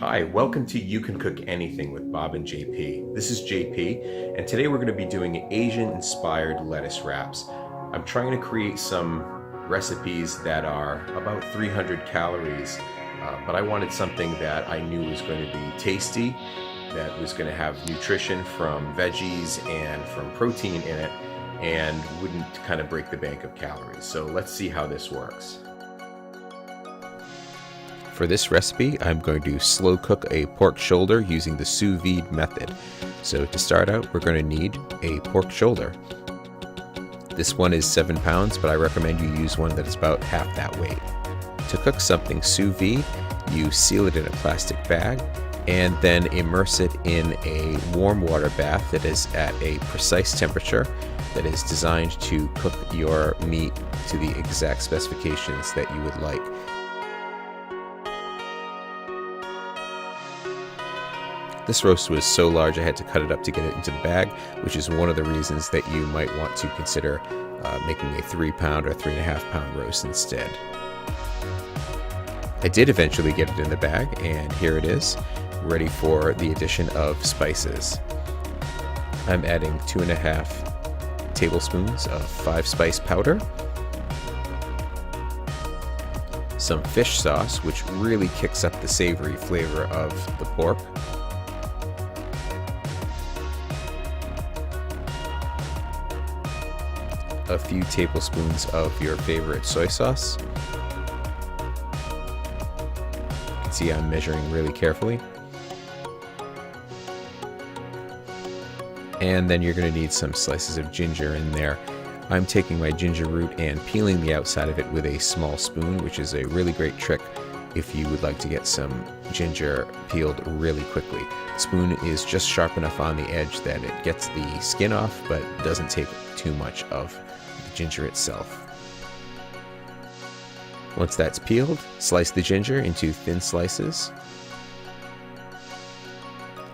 Hi, welcome to You Can Cook Anything with Bob and JP. This is JP, and today we're going to be doing Asian-inspired lettuce wraps. I'm trying to create some recipes that are about 300 calories, but I wanted something that I knew was going to be tasty, that was going to have nutrition from veggies and from protein in it, and wouldn't kind of break the bank of calories. So let's see how this works. For this recipe, I'm going to slow cook a pork shoulder using the Sous Vide method. So to start out, we're going to need a pork shoulder. This one is 7 pounds, but I recommend you use one that is about half that weight. To cook something sous vide, you seal it in a plastic bag and then immerse it in a warm water bath that is at a precise temperature that is designed to cook your meat to the exact specifications that you would like. This roast was so large I had to cut it up to get it into the bag, which is one of the reasons that you might want to consider making a 3-pound or 3.5-pound roast instead. I did eventually get it in the bag, and here it is, ready for the addition of spices. I'm adding 2.5 tablespoons of 5-spice powder, some fish sauce, which really kicks up the savory flavor of the pork, a few tablespoons of your favorite soy sauce. You can see I'm measuring really carefully. And then you're going to need some slices of ginger in there. I'm taking my ginger root and peeling the outside of it with a small spoon, which is a really great trick if you would like to get some ginger peeled really quickly. The spoon is just sharp enough on the edge that it gets the skin off, but doesn't take too much of the ginger itself. Once that's peeled, slice the ginger into thin slices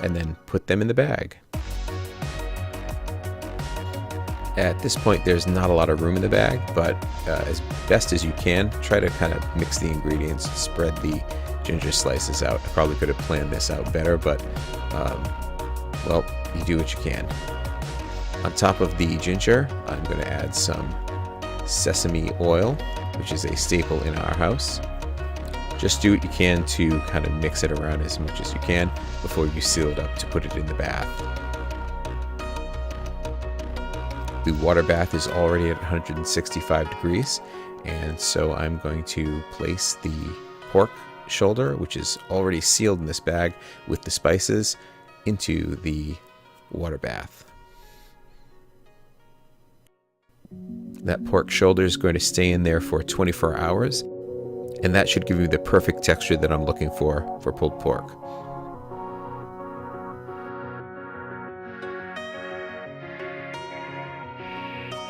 and then put them in the bag. At this point, there's not a lot of room in the bag, but as best as you can, try to kind of mix the ingredients, spread the ginger slices out. I probably could have planned this out better, but well, you do what you can. On top of the ginger, I'm going to add some sesame oil, which is a staple in our house. Just do what you can to kind of mix it around as much as you can before you seal it up to put it in the bath. The water bath is already at 165 degrees, and so I'm going to place the pork shoulder, which is already sealed in this bag with the spices, into the water bath. That pork shoulder is going to stay in there for 24 hours, and that should give you the perfect texture that I'm looking for pulled pork.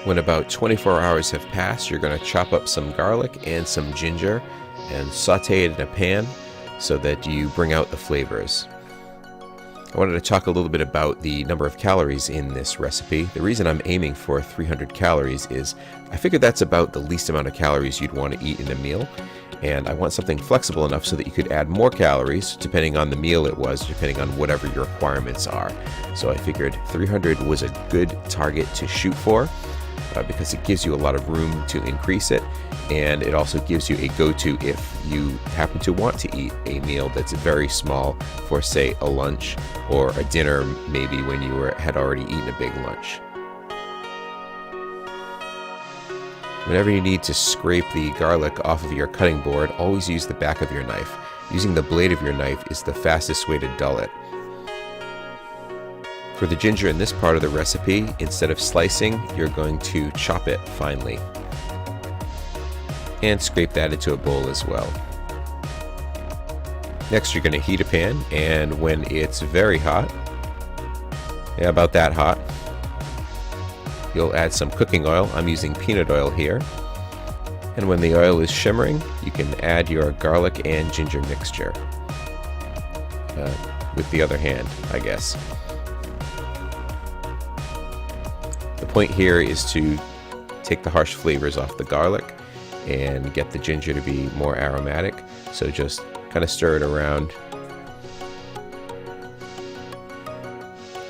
When about 24 hours have passed, you're going to chop up some garlic and some ginger and saute it in a pan so that you bring out the flavors. I wanted to talk a little bit about the number of calories in this recipe. The reason I'm aiming for 300 calories is I figured that's about the least amount of calories you'd want to eat in a meal, and I want something flexible enough so that you could add more calories depending on the meal it was, depending on whatever your requirements are. So I figured 300 was a good target to shoot for. Because it gives you a lot of room to increase it, and it also gives you a go-to if you happen to want to eat a meal that's very small for, say, a lunch or a dinner, maybe when you had already eaten a big lunch. Whenever you need to scrape the garlic off of your cutting board, always use the back of your knife. Using the blade of your knife is the fastest way to dull it. For the ginger in this part of the recipe, instead of slicing, you're going to chop it finely. And scrape that into a bowl as well. Next, you're going to heat a pan, and when it's very hot, about that hot, you'll add some cooking oil. I'm using peanut oil here. And when the oil is shimmering, you can add your garlic and ginger mixture. With the other hand, I guess. The point here is to take the harsh flavors off the garlic and get the ginger to be more aromatic. So just kind of stir it around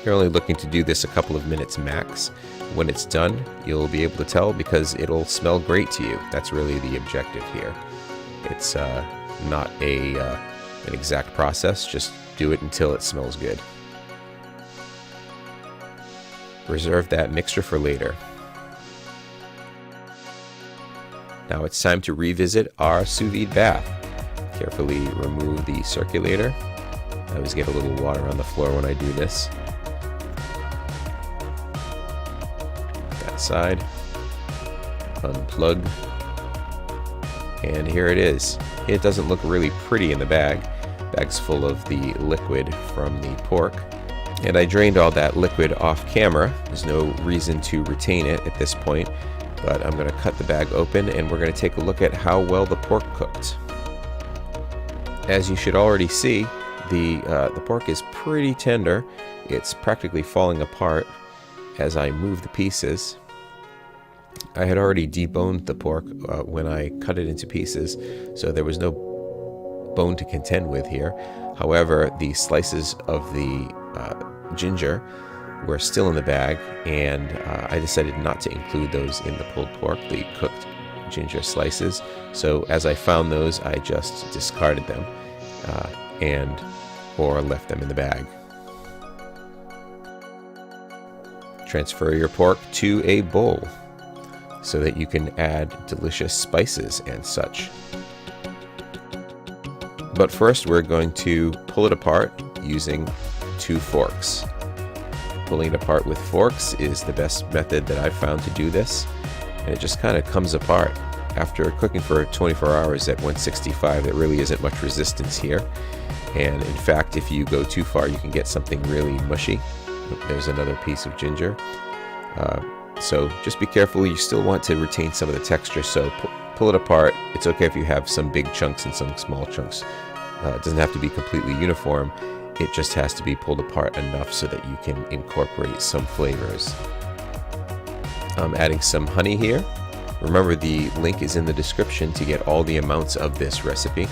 You're only looking to do this a couple of minutes max. When it's done, you'll be able to tell because it'll smell great to you. That's really the objective here. It's not an exact process, just do it until it smells good. Reserve that mixture for later. Now it's time to revisit our sous vide bath. Carefully remove the circulator. I always get a little water on the floor when I do this. That side. Unplug. And here it is. It doesn't look really pretty in the bag. Bag's full of the liquid from the pork. And I drained all that liquid off camera. There's no reason to retain it at this point. But I'm going to cut the bag open and we're going to take a look at how well the pork cooked. As you should already see, the pork is pretty tender. It's practically falling apart as I move the pieces. I had already deboned the pork when I cut it into pieces, so there was no bone to contend with here. However, the slices of the ginger were still in the bag, and I decided not to include those in the pulled pork, the cooked ginger slices. So as I found those, I just discarded them or left them in the bag. Transfer your pork to a bowl so that you can add delicious spices and such. But first we're going to pull it apart using 2 forks. Pulling it apart with forks is the best method that I've found to do this, and it just kind of comes apart. After cooking for 24 hours at 165, there really isn't much resistance here, and in fact if you go too far you can get something really mushy. There's another piece of ginger. So just be careful, you still want to retain some of the texture, so pull it apart. It's okay if you have some big chunks and some small chunks. It doesn't have to be completely uniform. It just has to be pulled apart enough so that you can incorporate some flavors. I'm adding some honey here. Remember, the link is in the description to get all the amounts of this recipe.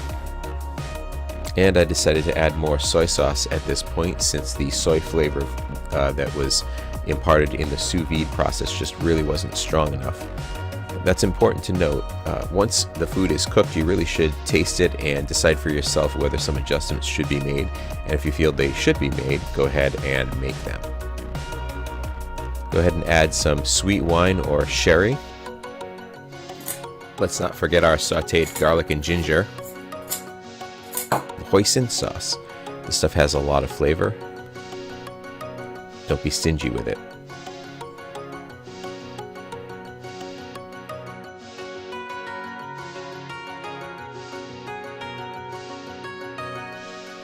And I decided to add more soy sauce at this point since the soy flavor that was imparted in the sous vide process just really wasn't strong enough. That's important to note. Once the food is cooked, you really should taste it and decide for yourself whether some adjustments should be made. And if you feel they should be made, go ahead and make them. Go ahead and add some sweet wine or sherry. Let's not forget our sauteed garlic and ginger. Hoisin sauce. This stuff has a lot of flavor. Don't be stingy with it.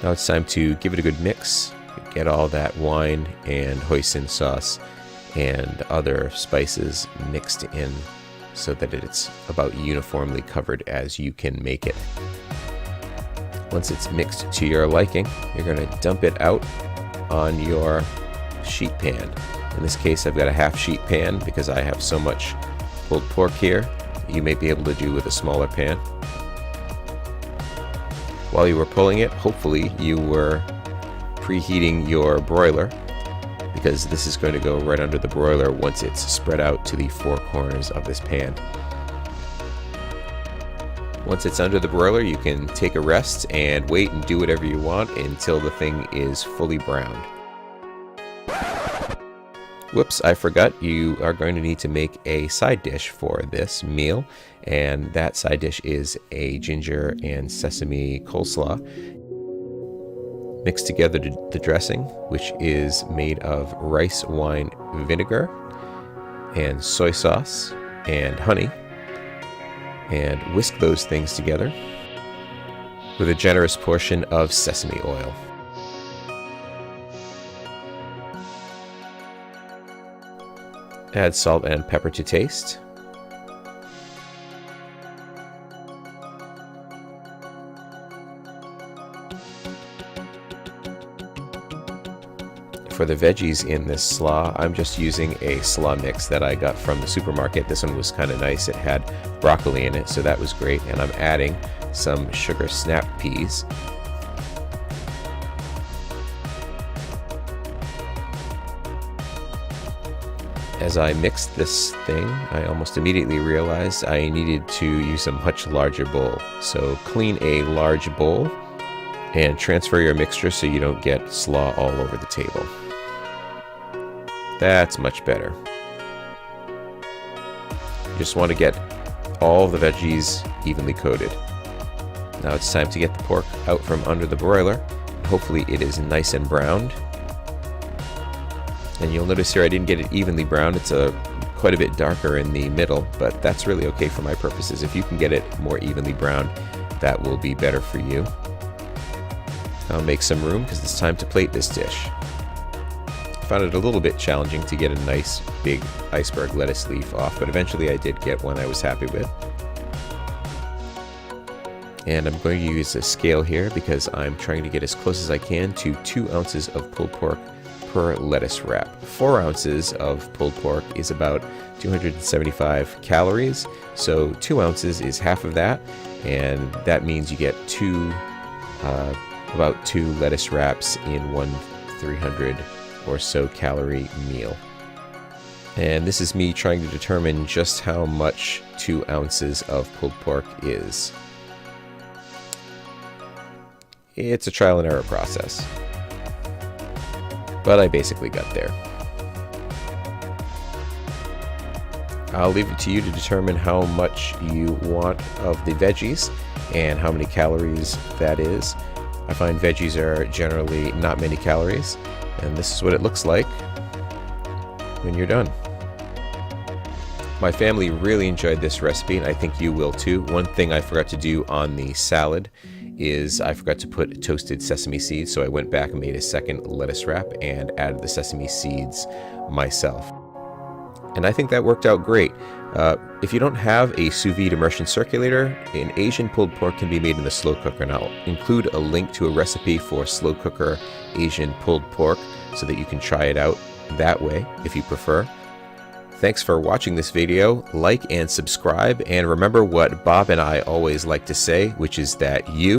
Now it's time to give it a good mix. Get all that wine and hoisin sauce and other spices mixed in so that it's about uniformly covered as you can make it. Once it's mixed to your liking, you're going to dump it out on your sheet pan. In this case, I've got a half sheet pan because I have so much pulled pork here. You may be able to do with a smaller pan. While you were pulling it, hopefully you were preheating your broiler, because this is going to go right under the broiler once it's spread out to the 4 corners of this pan. Once it's under the broiler, you can take a rest and wait and do whatever you want until the thing is fully browned. Whoops, I forgot, you are going to need to make a side dish for this meal, and that side dish is a ginger and sesame coleslaw. Mix together the dressing, which is made of rice wine vinegar and soy sauce and honey, and whisk those things together with a generous portion of sesame oil. Add salt and pepper to taste. For the veggies in this slaw, I'm just using a slaw mix that I got from the supermarket. This one was kind of nice. It had broccoli in it, so that was great. And I'm adding some sugar snap peas. As I mixed this thing, I almost immediately realized I needed to use a much larger bowl. So clean a large bowl and transfer your mixture so you don't get slaw all over the table. That's much better. You just want to get all the veggies evenly coated. Now it's time to get the pork out from under the broiler. Hopefully it is nice and browned. And you'll notice here I didn't get it evenly browned. It's quite a bit darker in the middle, but that's really okay for my purposes. If you can get it more evenly browned, that will be better for you. I'll make some room because it's time to plate this dish. I found it a little bit challenging to get a nice big iceberg lettuce leaf off, but eventually I did get one I was happy with. And I'm going to use a scale here because I'm trying to get as close as I can to 2 ounces of pulled pork per lettuce wrap. 4 ounces of pulled pork is about 275 calories, so 2 ounces is half of that, and that means you get about 2 lettuce wraps in one 300 or so calorie meal. And this is me trying to determine just how much 2 ounces of pulled pork is. It's a trial and error process, but I basically got there. I'll leave it to you to determine how much you want of the veggies and how many calories that is. I find veggies are generally not many calories, and this is what it looks like when you're done. My family really enjoyed this recipe, and I think you will too. One thing I forgot to do on the salad is I forgot to put toasted sesame seeds, so I went back and made a second lettuce wrap and added the sesame seeds myself. And I think that worked out great. If you don't have a sous vide immersion circulator, an Asian pulled pork can be made in the slow cooker, and I'll include a link to a recipe for slow cooker Asian pulled pork so that you can try it out that way if you prefer. Thanks for watching this video. Like and subscribe, and remember what Bob and I always like to say, which is that you